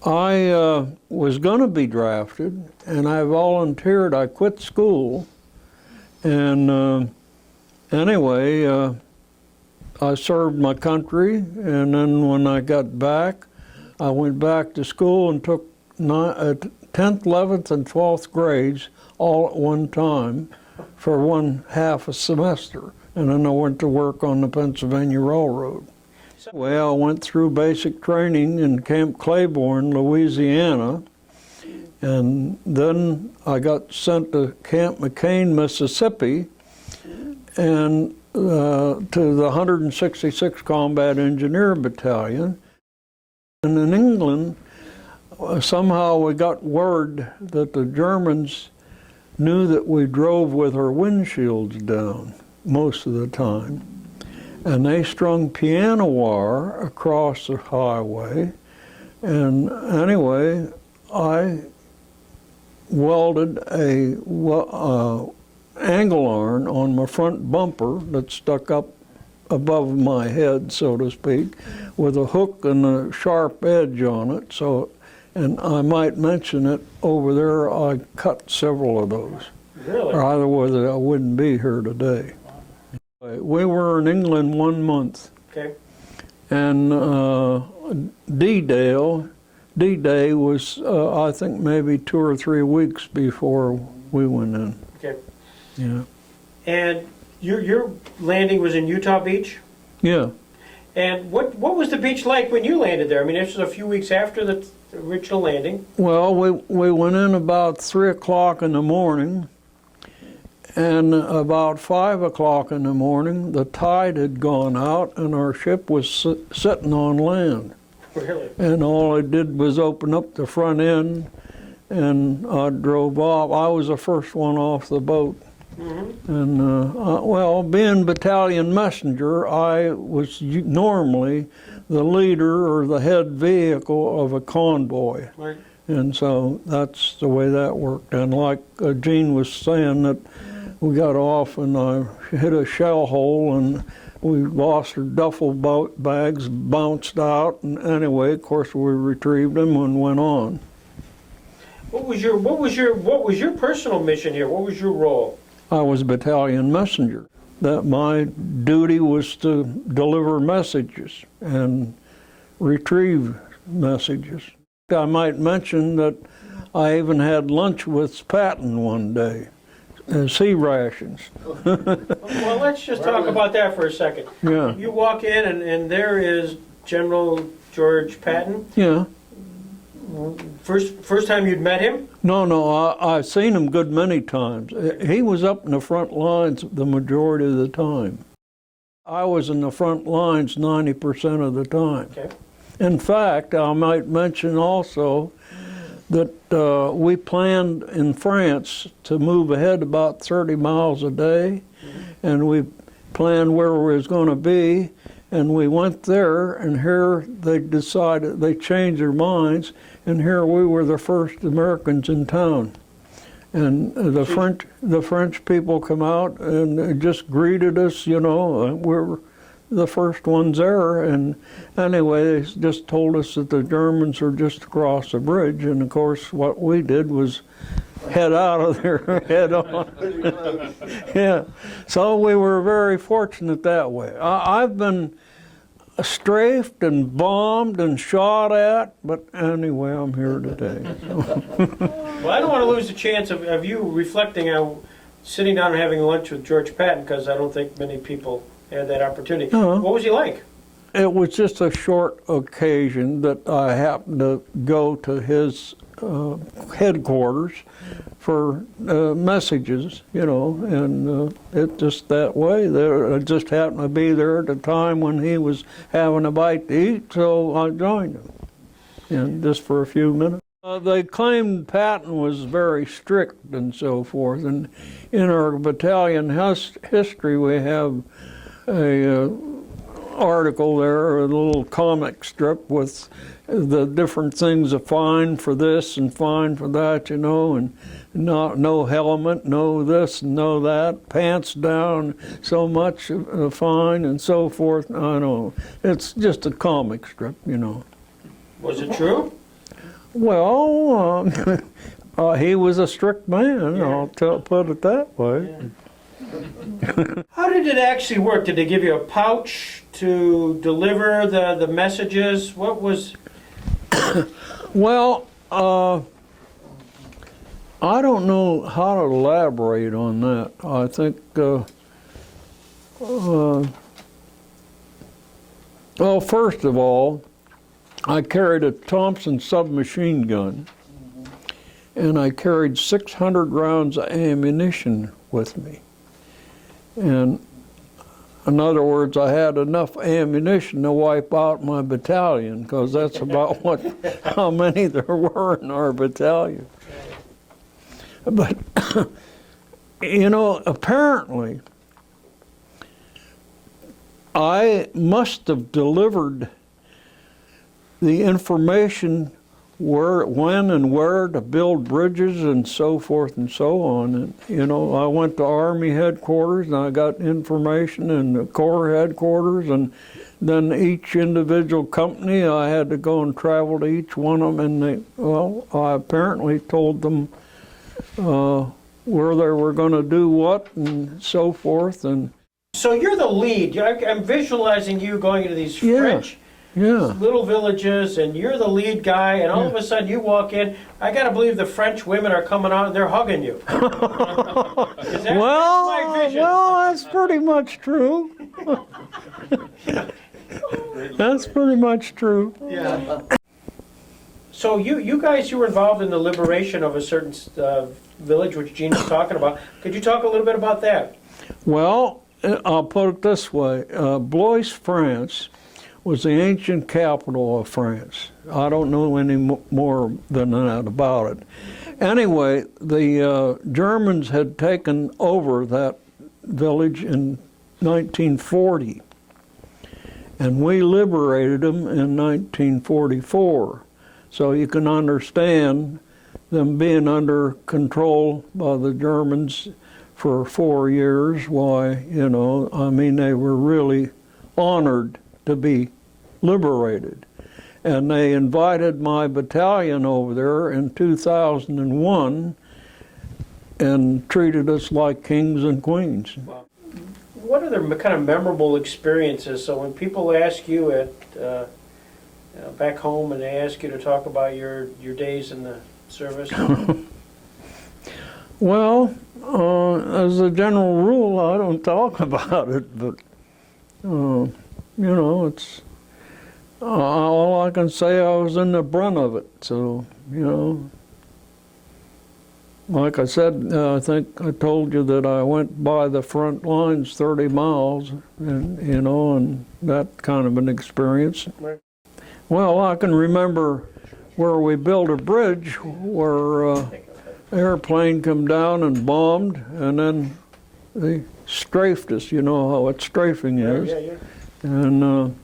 I was going to be drafted, and I volunteered. I quit school, and anyway, I served my country, and then when I got back, I went back to school and took 10th, 11th, and 12th grades all at one time for one half a semester, and then I went to work on the Pennsylvania Railroad. Well, I went through basic training in Camp Claiborne, Louisiana, and then I got sent to Camp McCain, Mississippi, and to the 166th Combat Engineer Battalion. And in England, somehow we got word that the Germans knew that we drove with our windshields down most of the time. And they strung piano wire across the highway. And anyway, I welded a angle iron on my front bumper that stuck up above my head, so to speak, with a hook and a sharp edge on it. So, and I might mention it over there, I cut several of those. Really? Or otherwise I wouldn't be here today. We were in England 1 month. Okay. And D-Day was, I think, maybe 2 or 3 weeks before we went in. Okay. Yeah. And your landing was in Utah Beach? Yeah. And what was the beach like when you landed there? I mean, this was a few weeks after the original landing. Well, we went in about 3 o'clock in the morning, and about 5 o'clock in the morning, the tide had gone out, and our ship was sitting on land. Really? And all I did was open up the front end, and I drove off. I was the first one off the boat. Mm-hmm. And well, being battalion messenger, I was normally the leader or the head vehicle of a convoy. Right. And so that's the way that worked. And like Gene was saying, that we got off and I hit a shell hole and we lost our duffel bags, bounced out, and anyway, of course, we retrieved them and went on. What was your personal mission here? What was your role? I was battalion messenger. That my duty was to deliver messages and retrieve messages. I might mention that I even had lunch with Patton one day, sea rations. Well, let's just talk about that for a second. Yeah. You walk in and there is General George Patton. Yeah. First time you'd met him? No, I've seen him good many times. He was up in the front lines the majority of the time. I was in the front lines 90% of the time. Okay. In fact, I might mention also that we planned in France to move ahead about 30 miles a day, and we planned where we was going to be, and we went there, and here they decided, they changed their minds, and here we were the first Americans in town. And the French people come out and just greeted us, you know, we're the first ones there. And anyway, they just told us that the Germans are just across the bridge. And of course, what we did was head out of there, head on. Yeah, so we were very fortunate that way. I've been strafed and bombed and shot at, but anyway, I'm here today. Well, I don't want to lose the chance of you reflecting on sitting down and having lunch with George Patton, because I don't think many people had that opportunity. Uh-huh. What was he like? It was just a short occasion that I happened to go to his headquarters for messages, you know, and it just that way. I just happened to be there at the time when he was having a bite to eat, so I joined him, and just for a few minutes. They claimed Patton was very strict and so forth, and in our battalion history we have a article there, a little comic strip with the different things, a fine for this and fine for that, you know, and no helmet, no this and no that, pants down, so much a fine and so forth. I know, it's just a comic strip, you know. Was it true? Well, he was a strict man, put it that way. How did it actually work? Did they give you a pouch to deliver the messages? What was... Well, I don't know how to elaborate on that. I think, well, first of all, I carried a Thompson submachine gun, and I carried 600 rounds of ammunition with me. And in other words, I had enough ammunition to wipe out my battalion, because that's about how many there were in our battalion. But, you know, apparently, I must have delivered the information when and where to build bridges and so forth and so on. And, you know, I went to Army headquarters and I got information in the Corps headquarters, and then each individual company, I had to go and travel to each one of them, and I apparently told them where they were going to do what and so forth. And So you're the lead. I'm visualizing you going into these French little villages, and you're the lead guy, and all of a sudden you walk in. I got to believe the French women are coming out and they're hugging you. That's my vision. Well, that's pretty much true. That's pretty much true. Yeah. So you guys, you were involved in the liberation of a certain village, which Gene was talking about. Could you talk a little bit about that? Well, I'll put it this way. Blois, France, was the ancient capital of France. I don't know any more than that about it. Anyway, the Germans had taken over that village in 1940, and we liberated them in 1944. So you can understand them being under control by the Germans for 4 years, why, you know, I mean, they were really honored to be liberated. And they invited my battalion over there in 2001 and treated us like kings and queens. What are the kind of memorable experiences? So when people ask you at back home and they ask you to talk about your days in the service? Well, as a general rule, I don't talk about it, but you know, it's all I can say. I was in the brunt of it, so you know. Like I said, I think I told you that I went by the front lines 30 miles, and you know, and that kind of an experience. Right. Well, I can remember where we built a bridge where airplane come down and bombed, and then they strafed us. You know how what strafing is. Yeah. And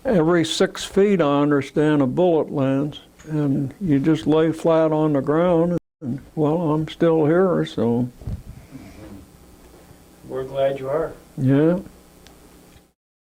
every 6 feet, I understand, a bullet lands, and you just lay flat on the ground. And, well, I'm still here, so. We're glad you are. Yeah.